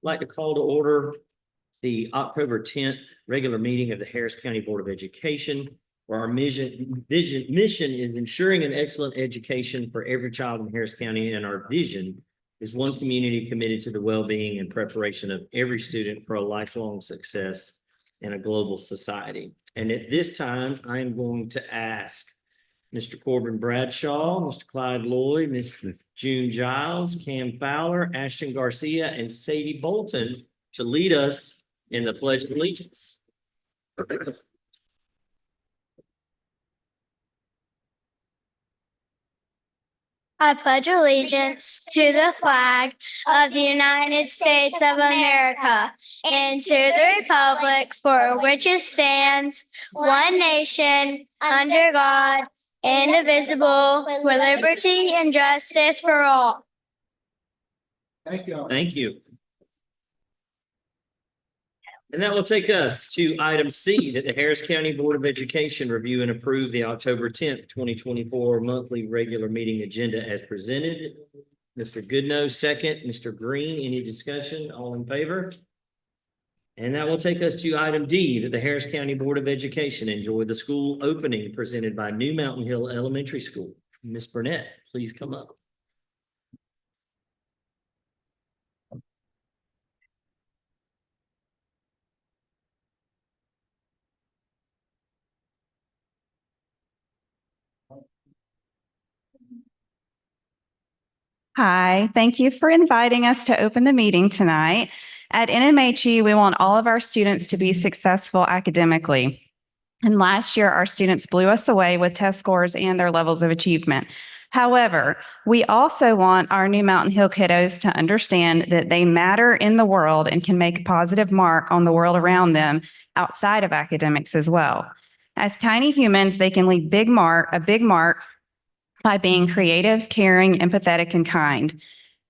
like to call to order the October 10th regular meeting of the Harris County Board of Education, where our mission is ensuring an excellent education for every child in Harris County, and our vision is one community committed to the well-being and preparation of every student for a lifelong success in a global society. And at this time, I am going to ask Mr. Corbin Bradshaw, Mr. Clyde Lloyd, Ms. June Giles, Cam Fowler, Ashton Garcia, and Sadie Bolton to lead us in the Pledge of Allegiance. I pledge allegiance to the flag of the United States of America and to the republic for which it stands, one nation, under God, indivisible, with liberty and justice for all. Thank you. Thank you. And that will take us to item C, that the Harris County Board of Education review and approve the October 10th, 2024 monthly regular meeting agenda as presented. Mr. Goodnow, second. Mr. Green, any discussion? All in favor? And that will take us to item D, that the Harris County Board of Education enjoy the school opening presented by New Mountain Hill Elementary School. Ms. Burnett, please come up. Hi, thank you for inviting us to open the meeting tonight. At NMHE, we want all of our students to be successful academically. And last year, our students blew us away with test scores and their levels of achievement. However, we also want our New Mountain Hill kiddos to understand that they matter in the world and can make a positive mark on the world around them outside of academics as well. As tiny humans, they can leave a big mark by being creative, caring, empathetic, and kind.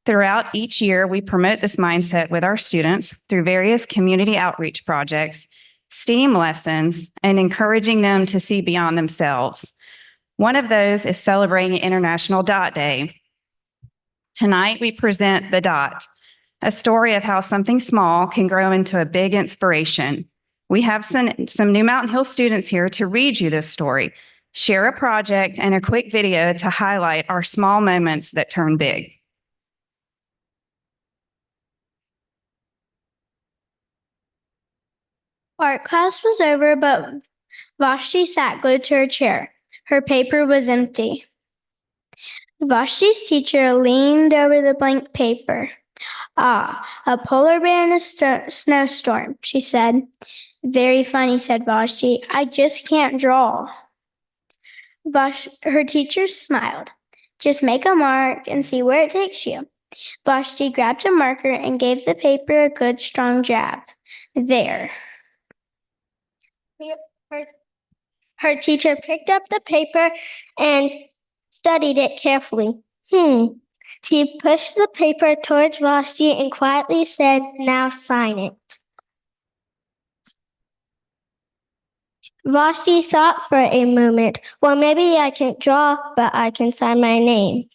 Throughout each year, we promote this mindset with our students through various community outreach projects, STEAM lessons, and encouraging them to see beyond themselves. One of those is celebrating International Dot Day. Tonight, we present The Dot, a story of how something small can grow into a big inspiration. We have some New Mountain Hill students here to read you this story, share a project, and a quick video to highlight our small moments that turn big. Art class was over, but Vashti sat glued to her chair. Her paper was empty. Vashti's teacher leaned over the blank paper. "Ah, a polar bear in a snowstorm," she said. "Very funny," said Vashti. "I just can't draw." Her teacher smiled. "Just make a mark and see where it takes you." Vashti grabbed a marker and gave the paper a good strong jab. There. Her teacher picked up the paper and studied it carefully. She pushed the paper towards Vashti and quietly said, "Now sign it." Vashti thought for a moment. "Well, maybe I can't draw, but I can sign my name."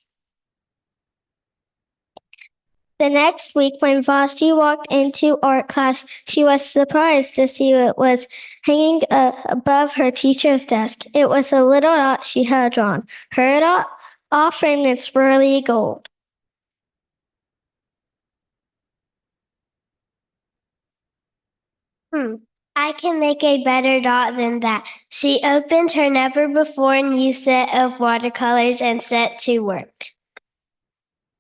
The next week, when Vashti walked into art class, she was surprised to see it was hanging above her teacher's desk. It was a little dot she had drawn. Her dot, all framed in swirly gold. I can make a better dot than that. She opened her never-before-used set of watercolors and set to work.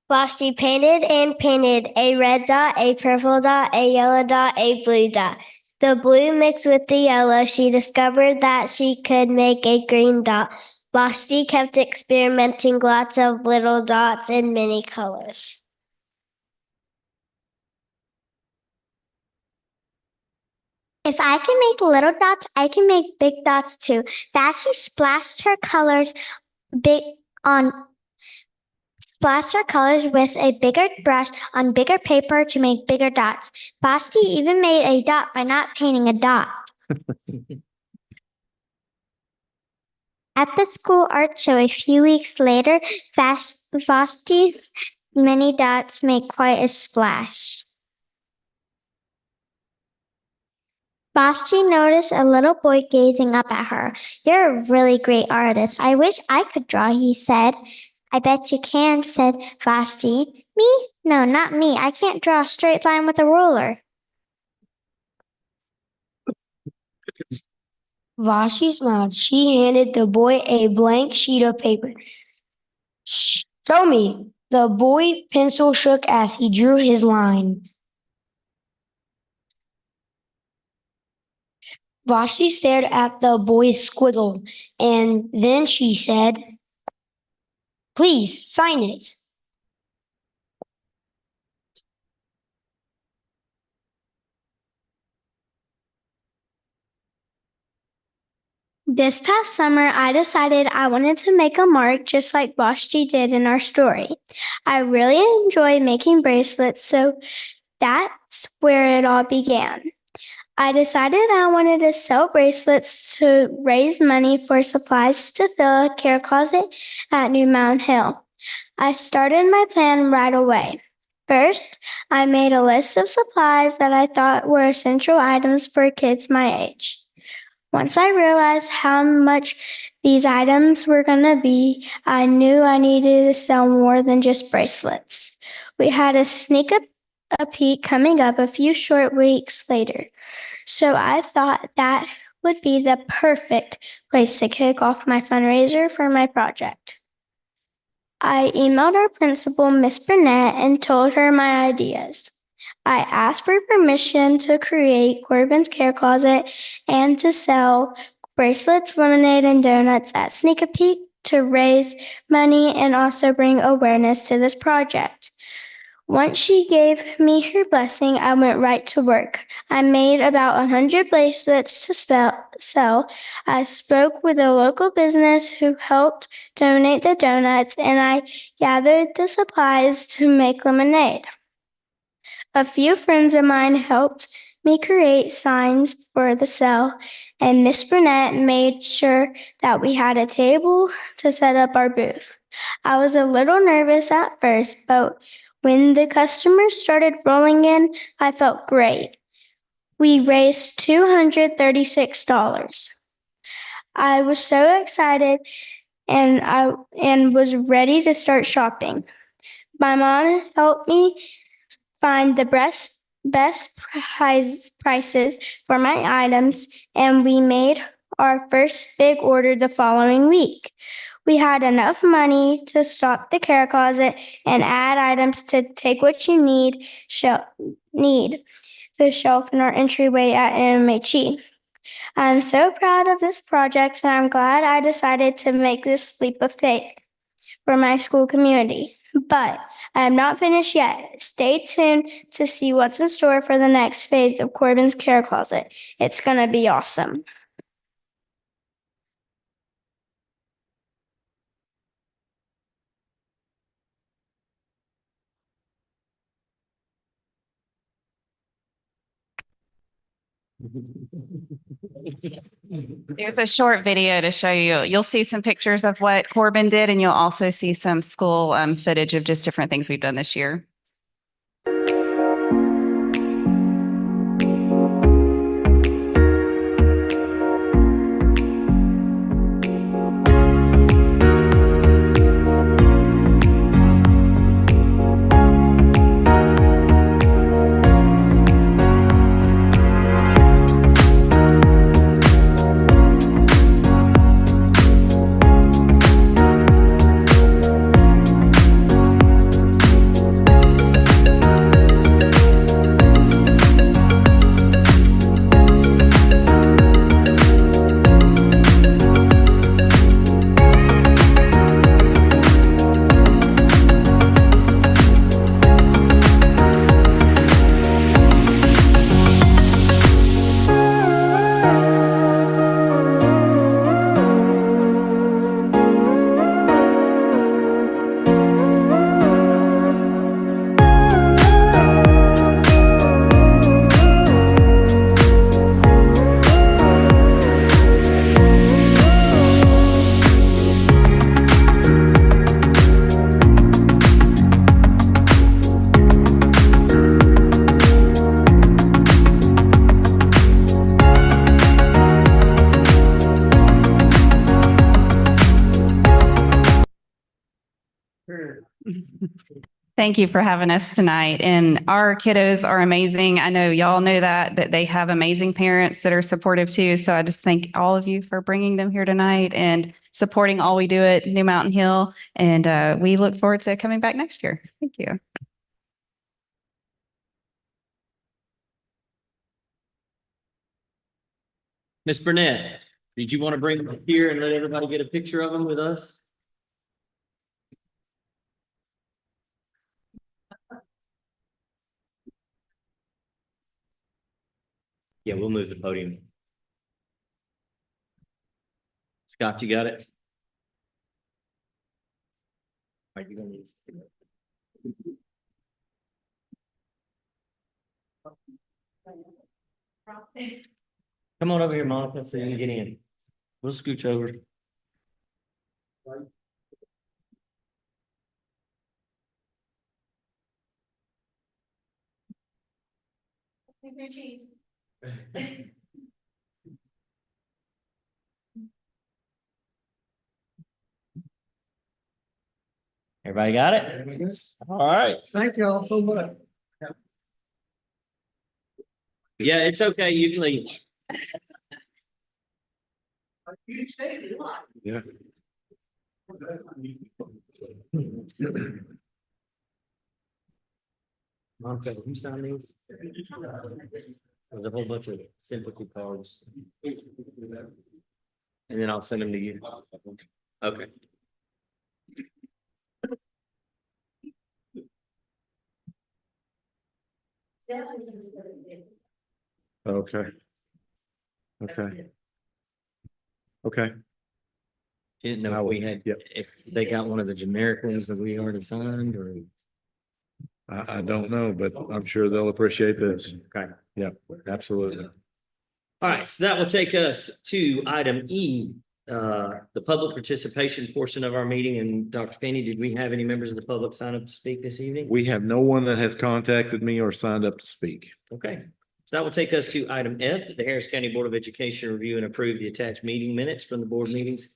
Vashti painted and painted a red dot, a purple dot, a yellow dot, a blue dot. The blue mixed with the yellow, she discovered that she could make a green dot. Vashti kept experimenting lots of little dots in many colors. If I can make little dots, I can make big dots too. Vashti splashed her colors with a bigger brush on bigger paper to make bigger dots. Vashti even made a dot by not painting a dot. At the school art show a few weeks later, Vashti's many dots made quite a splash. Vashti noticed a little boy gazing up at her. You're a really great artist. I wish I could draw, he said. I bet you can, said Vashti. Me? No, not me. I can't draw a straight line with a ruler. Vashti smiled. She handed the boy a blank sheet of paper. Show me. The boy's pencil shook as he drew his line. Vashti stared at the boy's squiggle, and then she said, Please, sign it. This past summer, I decided I wanted to make a mark just like Vashti did in our story. I really enjoy making bracelets, so that's where it all began. I decided I wanted to sell bracelets to raise money for supplies to fill a care closet at New Mountain Hill. I started my plan right away. First, I made a list of supplies that I thought were essential items for kids my age. Once I realized how much these items were going to be, I knew I needed to sell more than just bracelets. We had a sneak a peek coming up a few short weeks later, so I thought that would be the perfect place to kick off my fundraiser for my project. I emailed our principal, Miss Burnett, and told her my ideas. I asked for permission to create Corbin's Care Closet and to sell bracelets, lemonade, and donuts at Sneak a Peek to raise money and also bring awareness to this project. Once she gave me her blessing, I went right to work. I made about 100 bracelets to sell. I spoke with a local business who helped donate the donuts, and I gathered the supplies to make lemonade. A few friends of mine helped me create signs for the sale, and Miss Burnett made sure that we had a table to set up our booth. I was a little nervous at first, but when the customers started rolling in, I felt great. We raised $236. I was so excited and was ready to start shopping. My mom helped me find the best prices for my items, and we made our first big order the following week. We had enough money to stock the care closet and add items to take what you need the shelf in our entryway at NMHE. I'm so proud of this project, and I'm glad I decided to make this leap of faith for my school community. But I am not finished yet. Stay tuned to see what's in store for the next phase of Corbin's Care Closet. It's going to be awesome. There's a short video to show you. You'll see some pictures of what Corbin did, and you'll also see some school footage of just different things we've done this year. Thank you for having us tonight. And our kiddos are amazing. I know y'all know that they have amazing parents that are supportive too. So I just thank all of you for bringing them here tonight and supporting all we do at New Mountain Hill. And we look forward to coming back next year. Thank you. Ms. Burnett, did you want to bring them here and let everybody get a picture of them with us? Yeah, we'll move the podium. Scott, you got it? Are you gonna need to- Come on over here, Monica, so you can get in. We'll scooch over. Everybody got it? All right. Thank you all so much. Yeah, it's okay. You can leave. Yeah. Monica, you sign these? There's a whole bunch of sympathy cards. And then I'll send them to you. Okay. Okay. Okay. Okay. Didn't know if we had, Yep. if they got one of the generic ones that we already signed or. I don't know, but I'm sure they'll appreciate this. Okay. Yep, absolutely. All right, so that will take us to item E, the public participation portion of our meeting. And Dr. Fanny, did we have any members of the public sign up to speak this evening? We have no one that has contacted me or signed up to speak. Okay, so that will take us to item F, the Harris County Board of Education review and approve the attached meeting minutes from the board meetings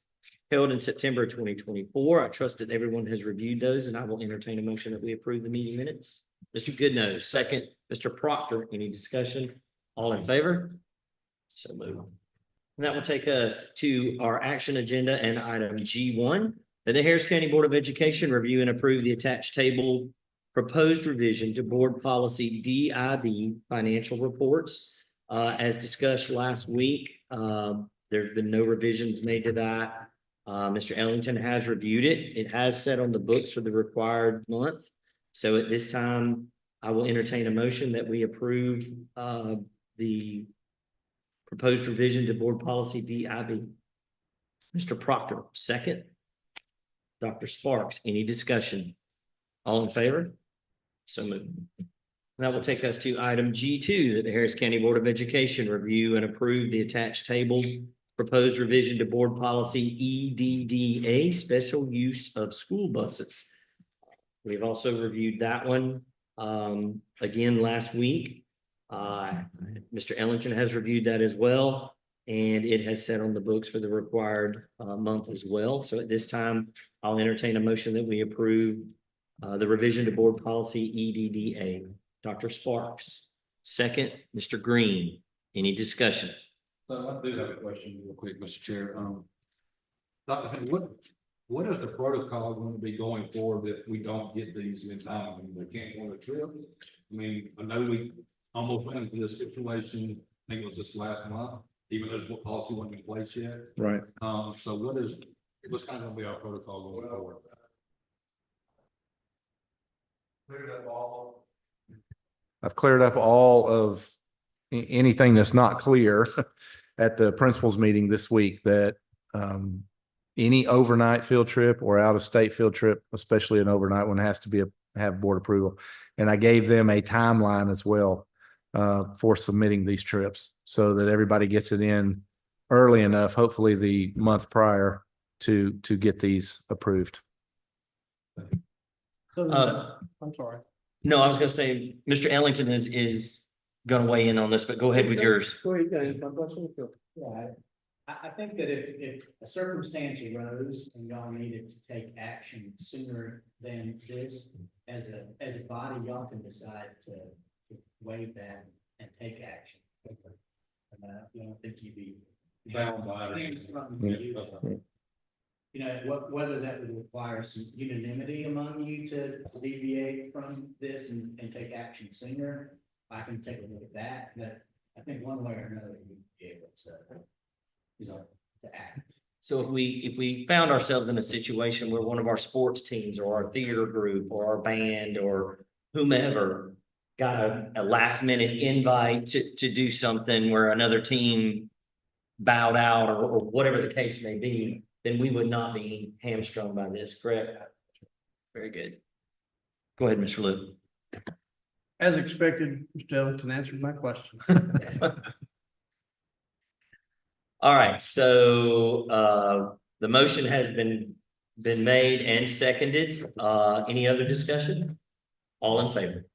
held in September 2024. I trust that everyone has reviewed those, and I will entertain a motion that we approve the meeting minutes. Mr. Goodnose, second. Mr. Proctor, any discussion? All in favor? So moved. And that will take us to our action agenda and item G1, that the Harris County Board of Education review and approve the attached table proposed revision to board policy DIB financial reports. As discussed last week, there's been no revisions made to that. Mr. Ellington has reviewed it. It has set on the books for the required month. So at this time, I will entertain a motion that we approve the proposed revision to board policy DIB. Mr. Proctor, second. Dr. Sparks, any discussion? All in favor? So moved. That will take us to item G2, that the Harris County Board of Education review and approve the attached table proposed revision to board policy EDDA, special use of school buses. We've also reviewed that one again last week. Mr. Ellington has reviewed that as well, and it has set on the books for the required month as well. So at this time, I'll entertain a motion that we approve the revision to board policy EDDA. Dr. Sparks, second. Mr. Green, any discussion? So I do have a question real quick, Mr. Chair. Dr. Finley, what is the protocol going to be going forward if we don't get these in time and they can't go on a trip? I mean, I know we almost went into this situation, I think it was this last month, even though what policy wasn't in place yet. Right. So what's kind of going to be our protocol going forward? I've cleared up all of anything that's not clear at the principals meeting this week, that any overnight field trip or out of state field trip, especially an overnight one, has to have board approval. And I gave them a timeline as well for submitting these trips so that everybody gets it in early enough, hopefully the month prior, to get these approved. I'm sorry. No, I was gonna say, Mr. Ellington is gonna weigh in on this, but go ahead with yours. Go ahead, guys. My question is, I think that if a circumstance arose and y'all needed to take action sooner than this, as a body, y'all can decide to waive that and take action. I don't think you'd be. Bound by it. It's something to you. You know, whether that would require some unanimity among you to deviate from this and take action sooner, I can take a look at that, but I think one way or another, you'd be able to act. So if we found ourselves in a situation where one of our sports teams or our theater group or our band or whomever got a last minute invite to do something where another team bowed out or whatever the case may be, then we would not be hamstrung by this, correct? Very good. Go ahead, Mr. Luke. As expected, Mr. Ellington answered my question. All right, so the motion has been made and seconded. Any other discussion? All in favor?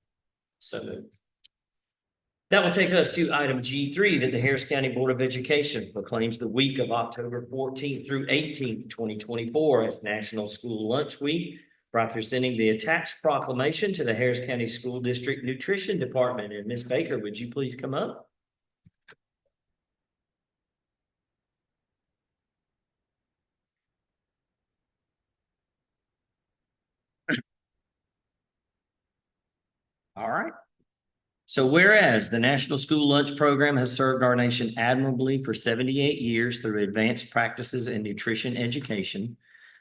So moved. That will take us to item G3, that the Harris County Board of Education proclaims the week of October 14th through 18th, 2024 as National School Lunch Week by presenting the attached proclamation to the Harris County School District Nutrition Department. And Ms. Baker, would you please come up? All right. So whereas the National School Lunch Program has served our nation admirably for 78 years through advanced practices in nutrition education,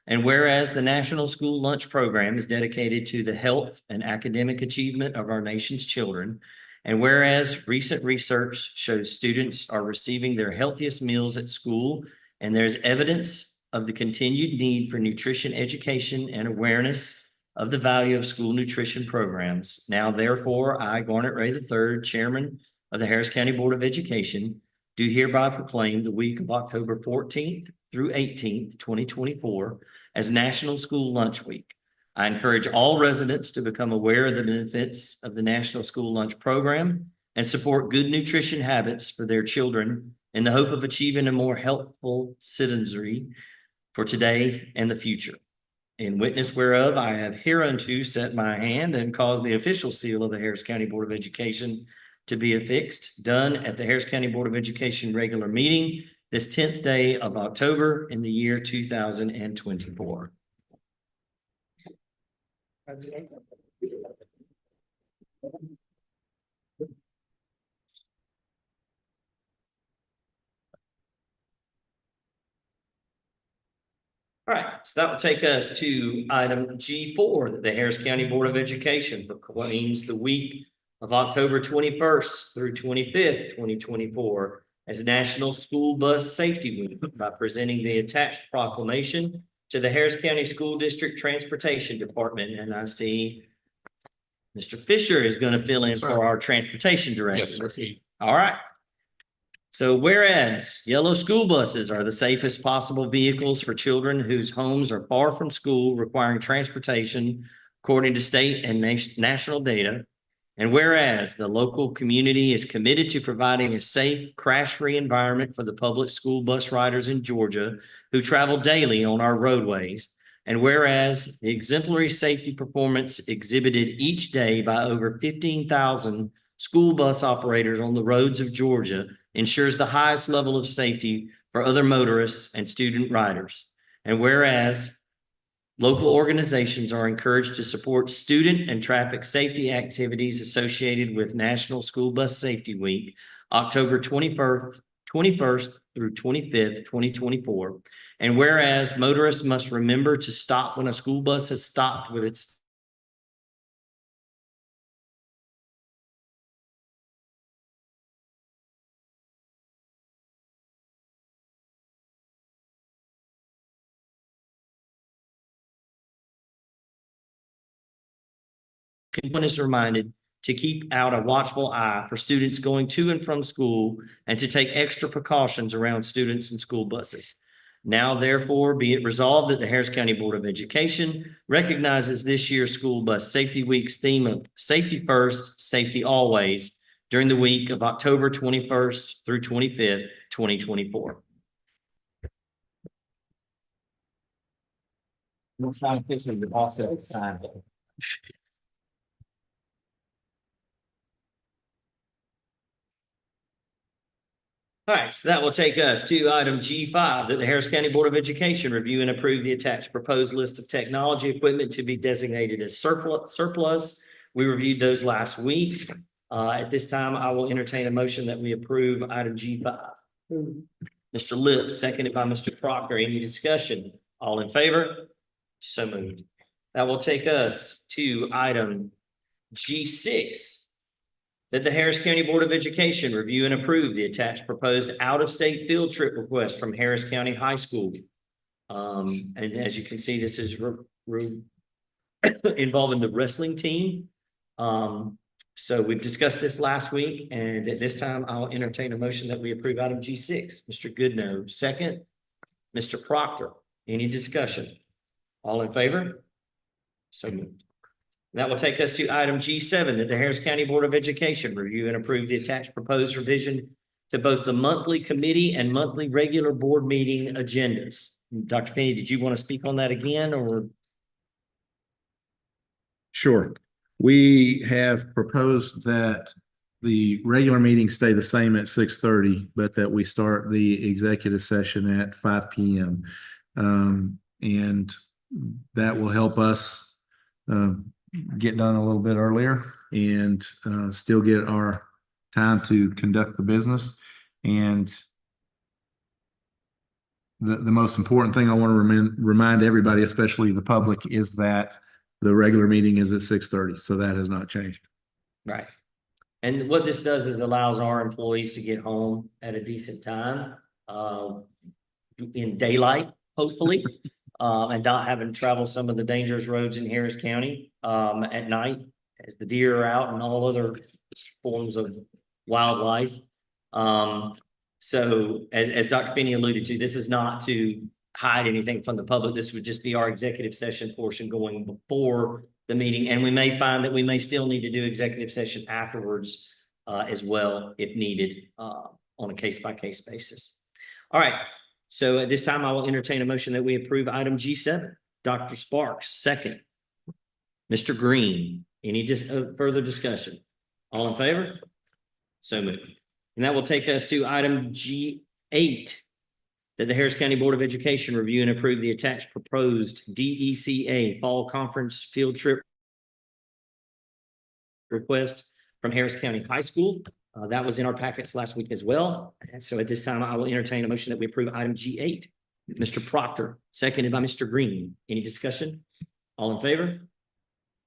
and whereas the National School Lunch Program is dedicated to the health and academic achievement of our nation's children, and whereas recent research shows students are receiving their healthiest meals at school, and there's evidence of the continued need for nutrition education and awareness of the value of school nutrition programs. Now, therefore, I, Garnet Ray III, Chairman of the Harris County Board of Education, do hereby proclaim the week of October 14th through 18th, 2024 as National School Lunch Week. I encourage all residents to become aware of the benefits of the National School Lunch Program and support good nutrition habits for their children in the hope of achieving a more healthful citizenry for today and the future. In witness whereof, I have hereunto set my hand and caused the official seal of the Harris County Board of Education to be affixed, done at the Harris County Board of Education regular meeting this 10th day of October in the year 2024. All right, so that will take us to item G4, that the Harris County Board of Education proclaims the week of October 21st through 25th, 2024 as National School Bus Safety Week by presenting the attached proclamation to the Harris County School District Transportation Department. And I see Mr. Fisher is going to fill in for our transportation director. Yes, sir. All right. So whereas yellow school buses are the safest possible vehicles for children whose homes are far from school requiring transportation, according to state and national data, and whereas the local community is committed to providing a safe, crash-free environment for the public school bus riders in Georgia who travel daily on our roadways, and whereas the exemplary safety performance exhibited each day by over 15,000 school bus operators on the roads of Georgia ensures the highest level of safety for other motorists and student riders. And whereas local organizations are encouraged to support student and traffic safety activities associated with National School Bus Safety Week, October 21st through 25th, 2024. And whereas motorists must remember to stop when a school bus has stopped with its one is reminded to keep out a watchful eye for students going to and from school and to take extra precautions around students and school buses. Now, therefore, be it resolved that the Harris County Board of Education recognizes this year's School Bus Safety Week's theme of Safety First, Safety Always during the week of October 21st through 25th, 2024. We'll try to fix it, but also sign it. All right, so that will take us to item G5, that the Harris County Board of Education review and approve the attached proposed list of technology equipment to be designated as surplus. We reviewed those last week. At this time, I will entertain a motion that we approve item G5. Mr. Lip, seconded by Mr. Proctor. Any discussion? All in favor? So moved. That will take us to item G6. That the Harris County Board of Education review and approve the attached proposed out-of-state field trip request from Harris County High School. And as you can see, this is involving the wrestling team. So we've discussed this last week, and at this time, I'll entertain a motion that we approve item G6. Mr. Goodnow, second. Mr. Proctor, any discussion? All in favor? So moved. That will take us to item G7, that the Harris County Board of Education review and approve the attached proposed revision to both the monthly committee and monthly regular board meeting agendas. Dr. Finney, did you want to speak on that again, or? Sure. We have proposed that the regular meetings stay the same at 6:30, but that we start the executive session at 5 p.m. And that will help us get done a little bit earlier and still get our time to conduct the business. And the most important thing I want to remind everybody, especially the public, is that the regular meeting is at 6:30. So that has not changed. Right. And what this does is allows our employees to get home at a decent time, in daylight, hopefully, and not having to travel some of the dangerous roads in Harris County, at night as the deer are out and all other forms of wildlife. So as Dr. Finney alluded to, this is not to hide anything from the public. This would just be our executive session portion going before the meeting. And we may find that we may still need to do executive session afterwards, as well, if needed, on a case-by-case basis. All right. So at this time, I will entertain a motion that we approve item G7. Dr. Sparks, second. Mr. Green, any further discussion? All in favor? So moved. And that will take us to item G8, that the Harris County Board of Education review and approve the attached proposed DECA Fall Conference Field Trip request from Harris County High School. That was in our packets last week as well. And so at this time, I will entertain a motion that we approve item G8. Mr. Proctor, seconded by Mr. Green. Any discussion? All in favor?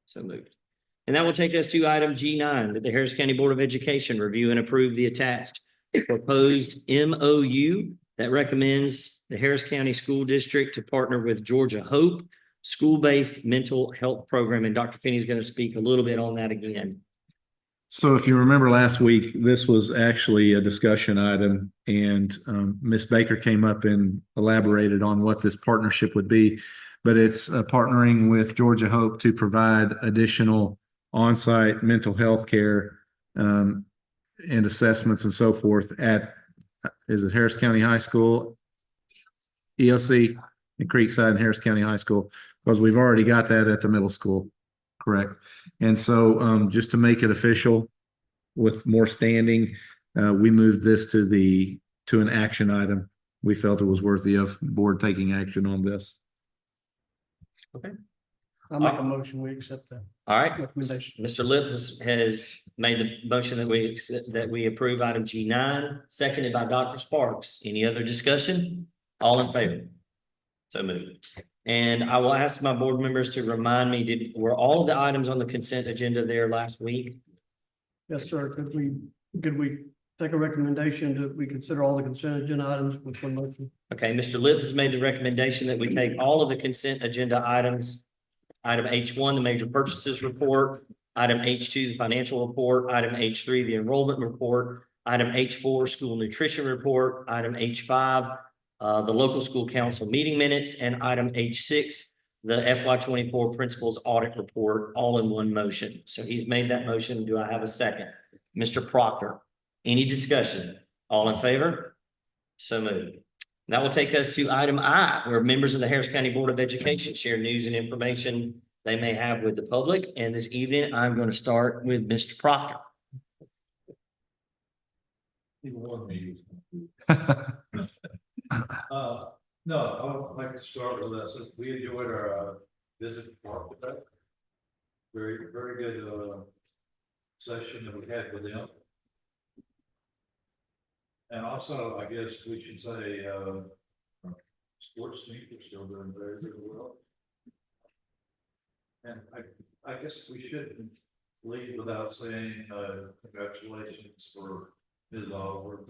So moved. And that will take us to item G9, that the Harris County Board of Education review and approve the attached proposed MOU that recommends the Harris County School District to partner with Georgia Hope school-based mental health program. And Dr. Finney is going to speak a little bit on that again. So if you remember last week, this was actually a discussion item, and Ms. Baker came up and elaborated on what this partnership would be. But it's partnering with Georgia Hope to provide additional on-site mental health care and assessments and so forth at, is it Harris County High School? ELC and Creekside and Harris County High School, because we've already got that at the middle school. Correct. And so just to make it official with more standing, we moved this to an action item. We felt it was worthy of the board taking action on this. Okay. I'll make a motion, we accept that All right. recommendation. Mr. Lips has made the motion that we approve item G9, seconded by Dr. Sparks. Any other discussion? All in favor? So moved. And I will ask my board members to remind me, were all of the items on the consent agenda there last week? Yes, sir. Could we take a recommendation that we consider all the consent agenda items with one motion? Okay, Mr. Lips has made the recommendation that we take all of the consent agenda items. Item H1, the major purchases report. Item H2, the financial report. Item H3, the enrollment report. Item H4, school nutrition report. Item H5, the local school council meeting minutes, and item H6, the FY24 principals audit report, all in one motion. So he's made that motion. Do I have a second? Mr. Proctor, any discussion? All in favor? So moved. That will take us to item I, where members of the Harris County Board of Education share news and information they may have with the public. And this evening, I'm going to start with Mr. Proctor. No, I would like to start with us. We enjoyed our visit to Park today. Very, very good session that we had with them. And also, I guess we should say sports team is still doing very, very well. And I guess we shouldn't leave without saying congratulations for Ms. Oliver.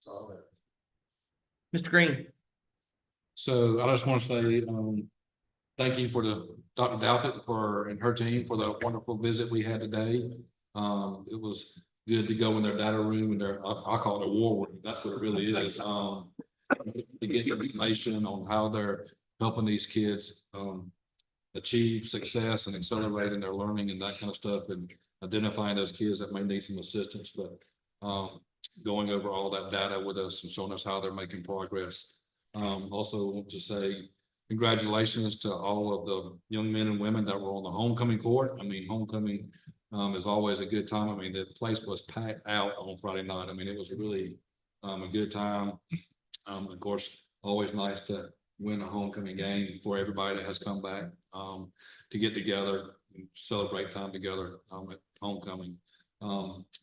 All that. Mr. Green. So I just want to say, thank you for Dr. Douthit and her team for the wonderful visit we had today. It was good to go in their data room and I call it a war room. That's what it really is. To get information on how they're helping these kids, achieve success and accelerating their learning and that kind of stuff, and identifying those kids that may need some assistance, but, going over all that data with us and showing us how they're making progress. Also want to say congratulations to all of the young men and women that were on the homecoming court. I mean, homecoming is always a good time. I mean, the place was packed out on Friday night. I mean, it was really a good time. Of course, always nice to win a homecoming game for everybody that has come back to get together and celebrate time together at homecoming.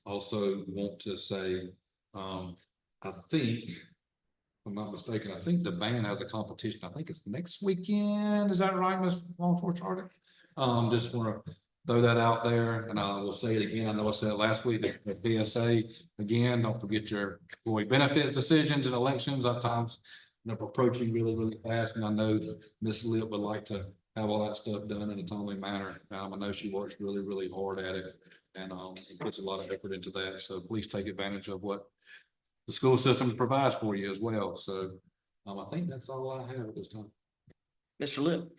Also want to say, I think, if I'm not mistaken, I think the band has a competition. I think it's next weekend. Is that right, Ms. Longshore Charter? Just want to throw that out there, and I will say it again. I know I said it last week. The PSA, again, don't forget your employee benefit decisions and elections. At times, they're approaching really, really fast, and I know Ms. Lip would like to have all that stuff done in a timely manner. I know she works really, really hard at it, and puts a lot of effort into that. So please take advantage of what the school system provides for you as well. So I think that's all I have at this time. Mr. Lip.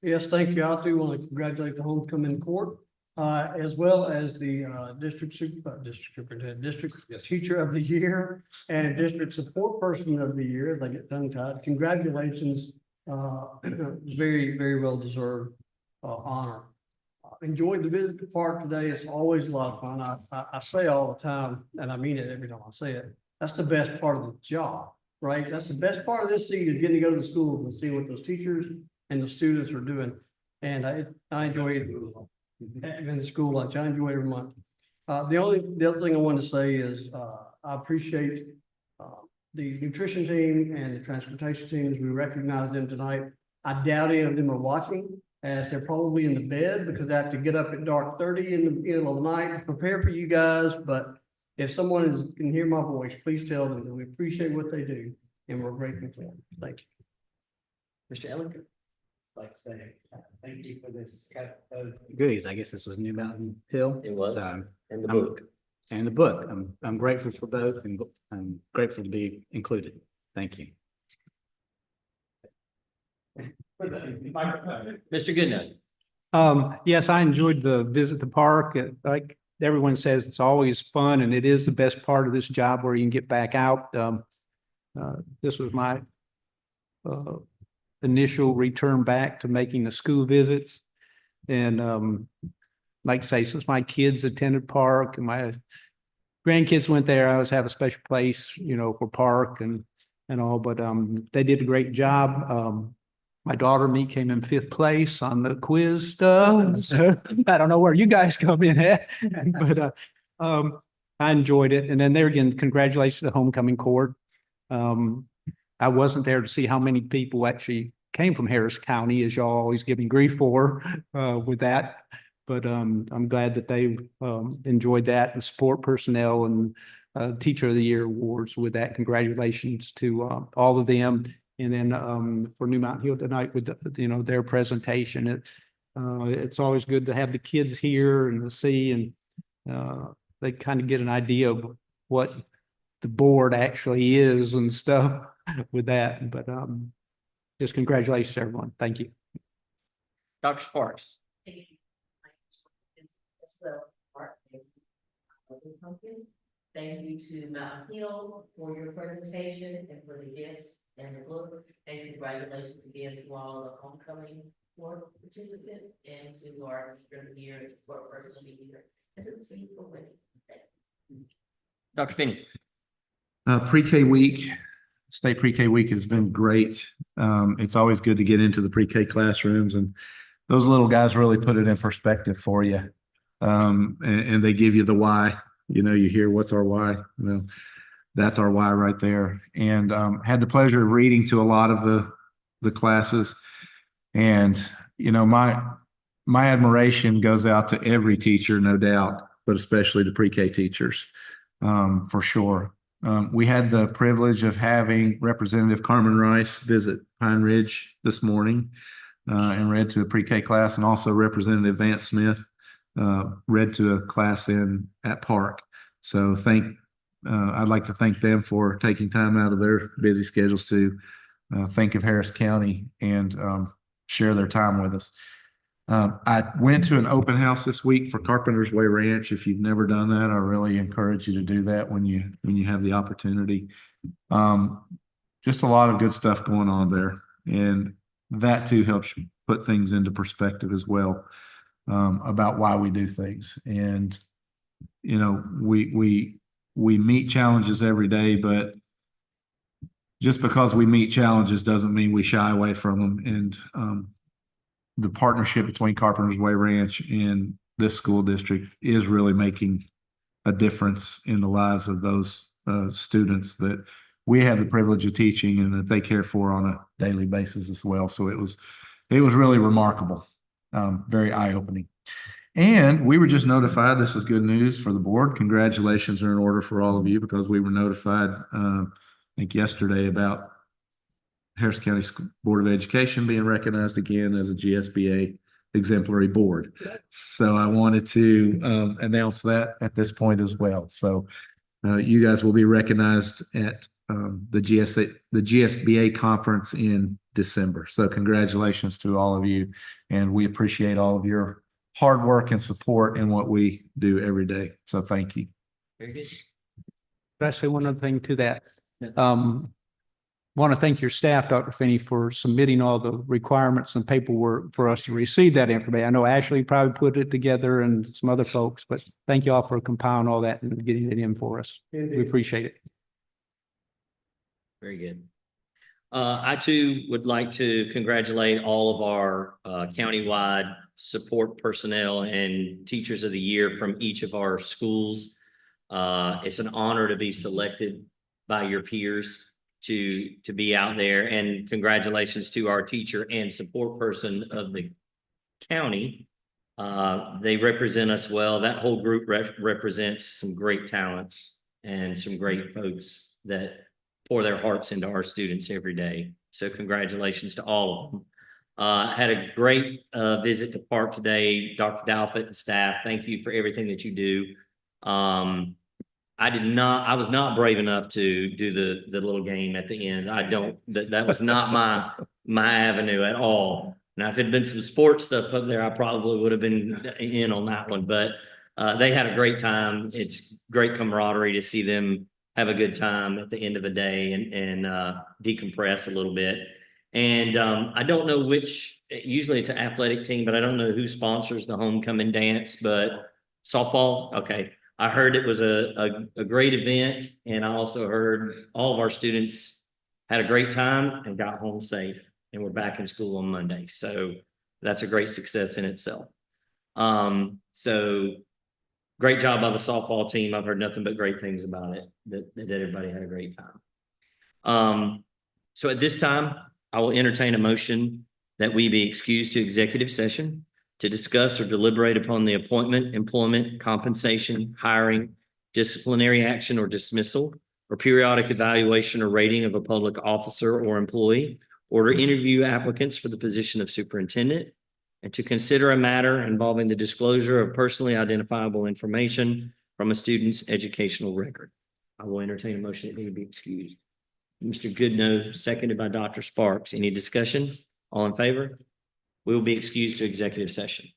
Yes, thank you. I do want to congratulate the homecoming court, as well as the district superintendent, district teacher of the year, and district support person of the year, as I get tongue tied. Congratulations. Very, very well deserved honor. Enjoyed the visit to the park today. It's always a lot of fun. I say all the time, and I mean it every time I say it. That's the best part of the job, right? That's the best part of this seat, is getting to go to the schools and see what those teachers and the students are doing. And I enjoy it in the school lunch. I enjoy it every month. The other thing I wanted to say is I appreciate the nutrition team and the transportation teams. We recognize them tonight. I doubt any of them are watching, as they're probably in the bed because they have to get up at dark 30 in the middle of the night to prepare for you guys. But if someone can hear my voice, please tell them that we appreciate what they do and we're grateful for them. Thank you. Mr. Ellington. Like to say, thank you for this goodies. I guess this was New Mountain Hill. It was. So, And the I'm- book. and the book. I'm grateful for both, and I'm grateful to be included. Thank you. Mr. Goodnight. Yes, I enjoyed the visit to park. Like everyone says, it's always fun, and it is the best part of this job where you can get back out. This was my initial return back to making the school visits. And like I say, since my kids attended park and my grandkids went there, I always have a special place, for park and all, but they did a great job. My daughter, me, came in 5th place on the quiz stuff. So I don't know where you guys come in at, but I enjoyed it. And then there again, congratulations to homecoming court. I wasn't there to see how many people actually came from Harris County, as y'all always give me grief for with that. But I'm glad that they enjoyed that, and support personnel and Teacher of the Year awards with that. Congratulations to all of them. And then for New Mountain Hill tonight with their presentation, it's always good to have the kids here and to see, and they kind of get an idea of what the board actually is and stuff with that. But just congratulations to everyone. Thank you. Dr. Sparks. Thank you to Mountain Hill for your presentation and for the gifts and the book. And congratulations again to all the homecoming work participants and to our teacher of the year and support person of the year. And to the team for winning. Dr. Finney. Pre-K week, state pre-K week has been great. It's always good to get into the pre-K classrooms, and those little guys really put it in perspective for you. And they give you the why. You know, you hear, what's our why? Well, that's our why right there. And had the pleasure of reading to a lot of the classes. And, you know, my admiration goes out to every teacher, no doubt, but especially the pre-K teachers, for sure. We had the privilege of having Representative Carmen Rice visit Pine Ridge this morning and read to a pre-K class, and also Representative Vance Smith read to a class at Park. So I'd like to thank them for taking time out of their busy schedules to think of Harris County and share their time with us. I went to an open house this week for Carpenter's Way Ranch. If you've never done that, I really encourage you to do that when you have the opportunity. Just a lot of good stuff going on there, and that too helps put things into perspective as well, about why we do things. And you know, we meet challenges every day, but just because we meet challenges doesn't mean we shy away from them. And the partnership between Carpenter's Way Ranch and this school district is really making a difference in the lives of those students that we have the privilege of teaching and that they care for on a daily basis as well. So it was really remarkable, very eye-opening. And we were just notified, this is good news for the board. Congratulations are in order for all of you, because we were notified, I think yesterday, about Harris County Board of Education being recognized again as a GSBA exemplary board. So I wanted to announce that at this point as well. So you guys will be recognized at the GSBA conference in December. So congratulations to all of you, and we appreciate all of your hard work and support in what we do every day. So thank you. Very good. Can I say one other thing to that? Want to thank your staff, Dr. Finney, for submitting all the requirements and paperwork for us to receive that information. I know Ashley probably put it together and some other folks, but thank you all for compiling all that and getting it in for us. We appreciate it. Very good. I too would like to congratulate all of our countywide support personnel and teachers of the year from each of our schools. It's an honor to be selected by your peers to be out there, and congratulations to our teacher and support person of the county. They represent us well. That whole group represents some great talent and some great folks that pour their hearts into our students every day. So congratulations to all of them. Had a great visit to Park today. Dr. Dalfett and staff, thank you for everything that you do. I was not brave enough to do the little game at the end. That was not my avenue at all. Now, if it had been some sports stuff up there, I probably would have been in on that one, but they had a great time. It's great camaraderie to see them have a good time at the end of the day and decompress a little bit. And I don't know usually it's an athletic team, but I don't know who sponsors the homecoming dance, but softball. Okay. I heard it was a great event, and I also heard all of our students had a great time and got home safe, and we're back in school on Monday. So that's a great success in itself. So great job by the softball team. I've heard nothing but great things about it, that everybody had a great time. So at this time, I will entertain a motion that we be excused to executive session to discuss or deliberate upon the appointment, employment, compensation, hiring, disciplinary action or dismissal, or periodic evaluation or rating of a public officer or employee, or to interview applicants for the position of superintendent, and to consider a matter involving the disclosure of personally identifiable information from a student's educational record. I will entertain a motion that he be excused. Mr. Goodnow, seconded by Dr. Sparks. Any discussion? All in favor? We will be excused to executive session.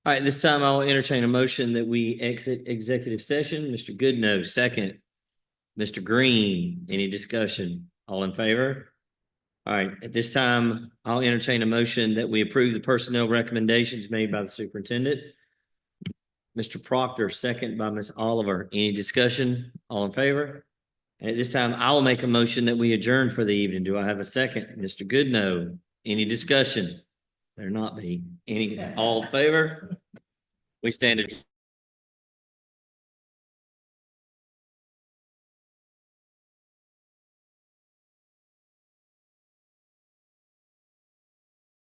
All right, this time I'll entertain a motion that we exit executive session. Mr. Goodnow, second. Mr. Green, any discussion? All in favor? All right, at this time, I'll entertain a motion that we approve the personnel recommendations made by the superintendent. Mr. Proctor, second by Ms. Oliver. Any discussion? All in favor? And at this time, I will make a motion that we adjourn for the evening. Do I have a second? Mr. Goodnow, any discussion? There not be. Any, all in favor? We stand adjourned.